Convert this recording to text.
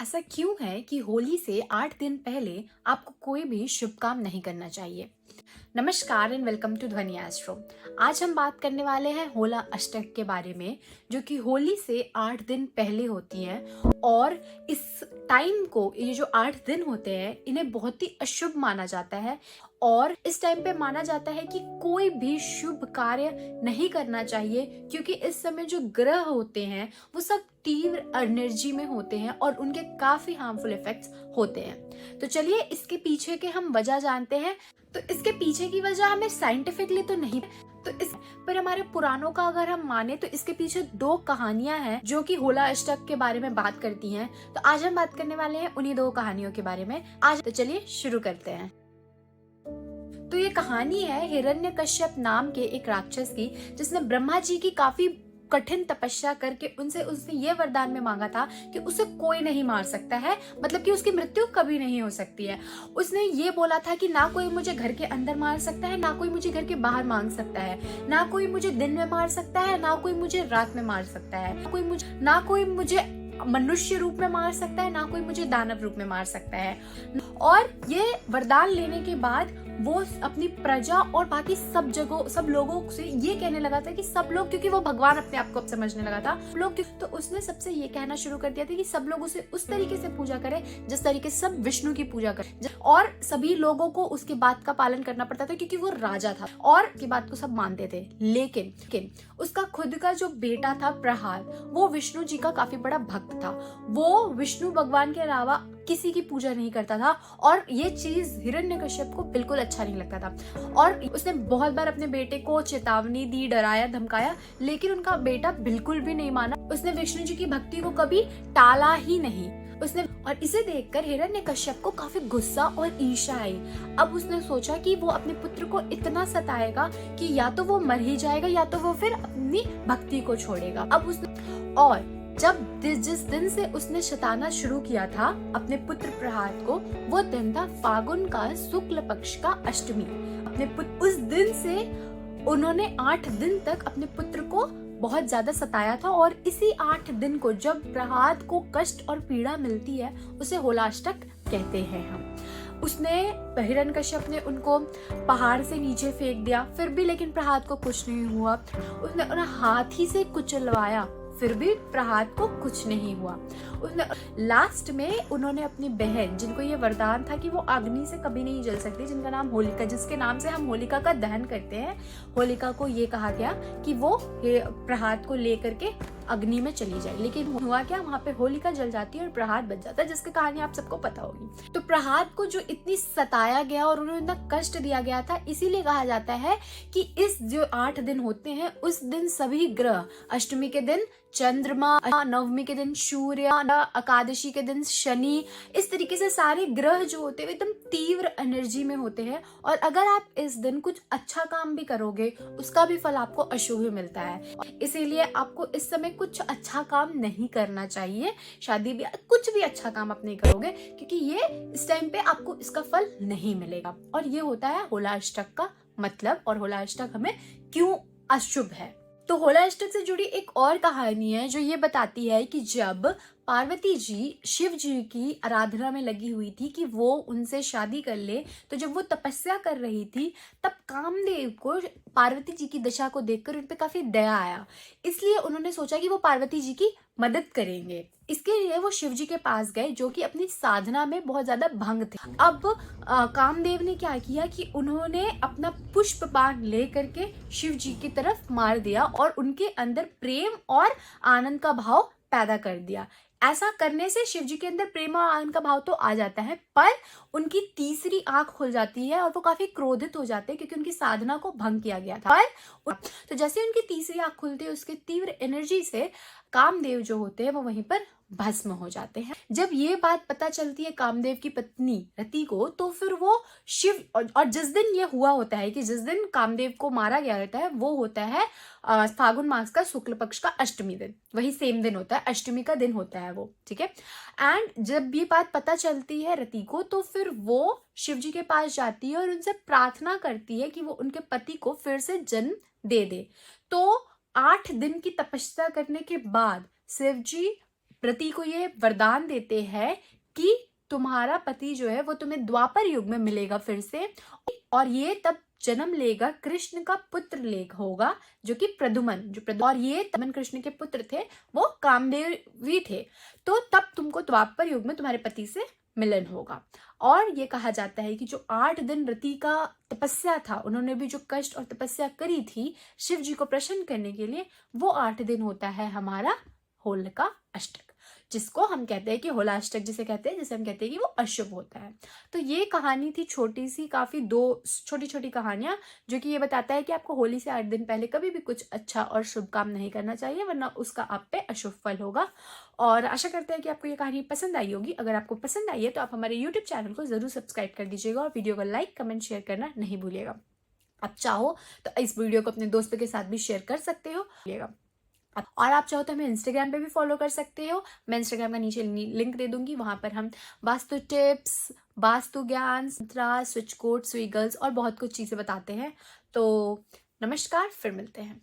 ऐसा क्यों है कि होली से 8 दिन पहले आपको कोई भी शुभ काम नहीं करना चाहिए। नमस्कार एंड वेलकम टू ध्वनि एस्ट्रो। आज हम बात करने वाले हैं होला अष्टक के बारे में, जो कि होली से 8 दिन पहले होती है। और इस टाइम को, ये जो 8 दिन होते हैं, इन्हें बहुत ही अशुभ माना जाता है। और इस टाइम पे माना जाता है कि कोई भी शुभ कार्य नहीं करना चाहिए, क्योंकि इस समय जो ग्रह होते हैं वो सब तीव्र एनर्जी में होते हैं और उनके काफी हार्मफुल इफेक्ट्स होते हैं। तो चलिए इसके पीछे के हम वजह जानते हैं। तो इसके पीछे की वजह हमें साइंटिफिकली तो नहीं, तो इस पर हमारे पुराणों का अगर हम माने तो इसके पीछे 2 कहानियां हैं जो कि होला अष्टक के बारे में बात करती हैं। तो आज हम बात करने वाले हैं उन्हीं 2 कहानियों के बारे में। आज तो चलिए शुरू करते हैं। तो ये कहानी है हिरण्यकश्यप नाम के एक राक्षस की, जिसने ब्रह्मा जी की काफी कठिन तपस्या करके उनसे उसने ये वरदान में मांगा था कि उसे कोई नहीं मार सकता है, मतलब कि उसकी मृत्यु कभी नहीं हो सकती है। उसने ये बोला था कि ना कोई मुझे घर के अंदर मार सकता है, ना कोई मुझे घर के बाहर मांग सकता है, ना कोई मुझे दिन में मार सकता है, ना कोई मुझे रात में मार सकता है, ना कोई मुझे मनुष्य रूप में मार सकता है, ना कोई मुझे दानव रूप में मार सकता है। और ये वरदान लेने के बाद वो अपनी प्रजा और बाकी सब लोगों से ये कहने लगा था कि सब लोग, क्योंकि वो भगवान अपने आप को अब समझने लगा था लोग, तो उसने सबसे ये कहना शुरू कर दिया था कि सब लोग उसे उस तरीके से पूजा करें जिस तरीके से सब विष्णु की पूजा करें। और सभी लोगों को उसकी बात का पालन करना पड़ता था, क्योंकि वो राजा था और उसकी बात को सब मानते थे। लेकिन उसका खुद का जो बेटा था प्रहार, वो विष्णु जी का काफी बड़ा भक्त था। वो विष्णु भगवान के अलावा किसी की पूजा नहीं करता था और ये चीज हिरण्यकश्यप को बिल्कुल अच्छा नहीं लगता था। और उसने बहुत बार अपने बेटे को चेतावनी दी, डराया, धमकाया, लेकिन उनका बेटा बिल्कुल भी नहीं माना। उसने विष्णु जी की भक्ति को कभी टाला ही नहीं। और इसे देखकर हिरण्यकश्यप को काफी गुस्सा और ईर्ष्या आई। अब उसने सोचा कि वो अपने पुत्र को इतना सताएगा कि या तो वो मर ही जाएगा या तो वो फिर अपनी भक्ति को छोड़ेगा। और जिस दिन से उसने सताना शुरू किया था अपने पुत्र प्रहार को, वो दिन था फागुन का शुक्ल पक्ष का अष्टमी। उस दिन से उन्होंने 8 दिन तक अपने पुत्र को बहुत ज्यादा सताया था। और इसी 8 दिन को जब प्रहार को कष्ट और पीड़ा मिलती है, उसे होलाष्टक कहते हैं हम। उसने हिरण्यकश्यप ने उनको पहाड़ से नीचे फेंक दिया, फिर भी लेकिन प्रहार को कुछ नहीं हुआ। उसने उन्हें हाथी से कुचलवाया, फिर भी प्रहार को कुछ नहीं हुआ। लास्ट में उन्होंने अपनी बहन, जिनको ये वरदान था कि वो अग्नि से कभी नहीं जल सकती, जिनका नाम होलिका, जिसके नाम से हम होलिका का दहन करते हैं, होलिका को ये कहा गया कि वो प्रहार को लेकर के अग्नि में चली जाए। लेकिन हुआ क्या, वहां पे होलिका जल जाती है और प्रहार बच जाता है, जिसकी कहानी आप सबको पता होगी। तो प्रहार को जो इतनी सताया गया और उन्हें इतना कष्ट दिया गया था, इसीलिए कहा जाता है कि इस जो 8 दिन होते हैं, उस दिन सभी ग्रह, अष्टमी के दिन चंद्रमा, नवमी के दिन सूर्य, एकादशी के दिन शनि, इस तरीके से सारे ग्रह जो होते हैं एकदम तीव्र एनर्जी में होते हैं। और अगर आप इस दिन कुछ अच्छा काम भी करोगे, उसका भी फल आपको अशुभ मिलता है। इसीलिए आपको इस समय कुछ अच्छा काम नहीं करना चाहिए। शादी ब्याह कुछ भी अच्छा काम आप नहीं करोगे, क्योंकि ये इस टाइम पे आपको इसका फल नहीं मिलेगा। और ये होता है होला अष्टक का मतलब, और होला अष्टक हमें क्यों अशुभ है। तो होला अष्टक से जुड़ी एक और कहानी है जो ये बताती है कि जब पार्वती जी शिव जी की आराधना में लगी हुई थी कि वो उनसे शादी कर ले, तो जब वो तपस्या कर रही थी, तब कामदेव को पार्वती जी की दशा को देखकर उन पे काफी दया आया। इसलिए उन्होंने सोचा कि वो पार्वती जी की मदद करेंगे। इसके लिए वो शिव जी के पास गए, जो कि अपनी साधना में बहुत ज्यादा भंग थे। अब कामदेव ने क्या किया कि उन्होंने अपना पुष्प बाण ले करके शिव जी की तरफ मार दिया और उनके अंदर प्रेम और आनंद का भाव पैदा कर दिया। ऐसा करने से शिव जी के अंदर प्रेम और आनंद का भाव तो आ जाता है, पर उनकी तीसरी आंख खुल जाती है और वो काफी क्रोधित हो जाते हैं, क्योंकि उनकी साधना को भंग किया गया था। तो जैसे उनकी तीसरी आंख खुलती है, उसके तीव्र एनर्जी से कामदेव जो होते हैं वो वहीं पर भस्म हो जाते हैं। जब ये बात पता चलती है कामदेव की पत्नी रति को, तो फिर वो शिव, और जिस दिन ये हुआ होता है कि जिस दिन कामदेव को मारा गया रहता है, वो होता है फागुन मास का शुक्ल पक्ष का अष्टमी दिन। वही सेम दिन होता है, अष्टमी का दिन होता है वो, ठीक है। एंड जब ये बात पता चलती है रति को, तो फिर वो शिव जी के पास जाती है और उनसे प्रार्थना करती है कि वो उनके पति को फिर से जन्म दे दे। तो 8 दिन की तपस्या करने के बाद शिव जी रति को ये वरदान देते हैं कि तुम्हारा पति जो है वो तुम्हें द्वापर युग में मिलेगा फिर से, और ये तब जन्म लेगा, कृष्ण का पुत्र लेग होगा जो कि प्रद्युमन, और ये तमन कृष्ण के पुत्र थे, वो कामदेवी थे। तो तब तुमको द्वापर युग में तुम्हारे पति से मिलन होगा। और ये कहा जाता है कि जो 8 दिन रति का तपस्या था, उन्होंने भी जो कष्ट और तपस्या करी थी शिव जी को प्रसन्न करने के लिए, वो 8 दिन होता है हमारा होलिका अष्टक, जिसको हम कहते हैं कि होला अष्टक जिसे कहते हैं, जिसे हम कहते हैं कि वो अशुभ होता है। तो ये कहानी थी छोटी सी, काफी 2 छोटी छोटी कहानियां, जो कि ये बताता है कि आपको होली से 8 दिन पहले कभी भी कुछ अच्छा और शुभ काम नहीं करना चाहिए, वरना उसका आप पे अशुभ फल होगा। और आशा करते हैं कि आपको ये कहानी पसंद आई होगी। अगर आपको पसंद आई है तो आप हमारे यूट्यूब चैनल को जरूर सब्सक्राइब कर दीजिएगा और वीडियो को लाइक, कमेंट, शेयर करना नहीं भूलिएगा। आप चाहो तो इस वीडियो को अपने दोस्तों के साथ भी शेयर कर सकते हो। और आप चाहो तो हमें इंस्टाग्राम पे भी फॉलो कर सकते हो। मैं इंस्टाग्राम का नीचे लिंक दे दूंगी, वहां पर हम वास्तु टिप्स, वास्तु ज्ञान, स्विच कोड, स्वीगल्स और बहुत कुछ चीजें बताते हैं। तो नमस्कार, फिर मिलते हैं।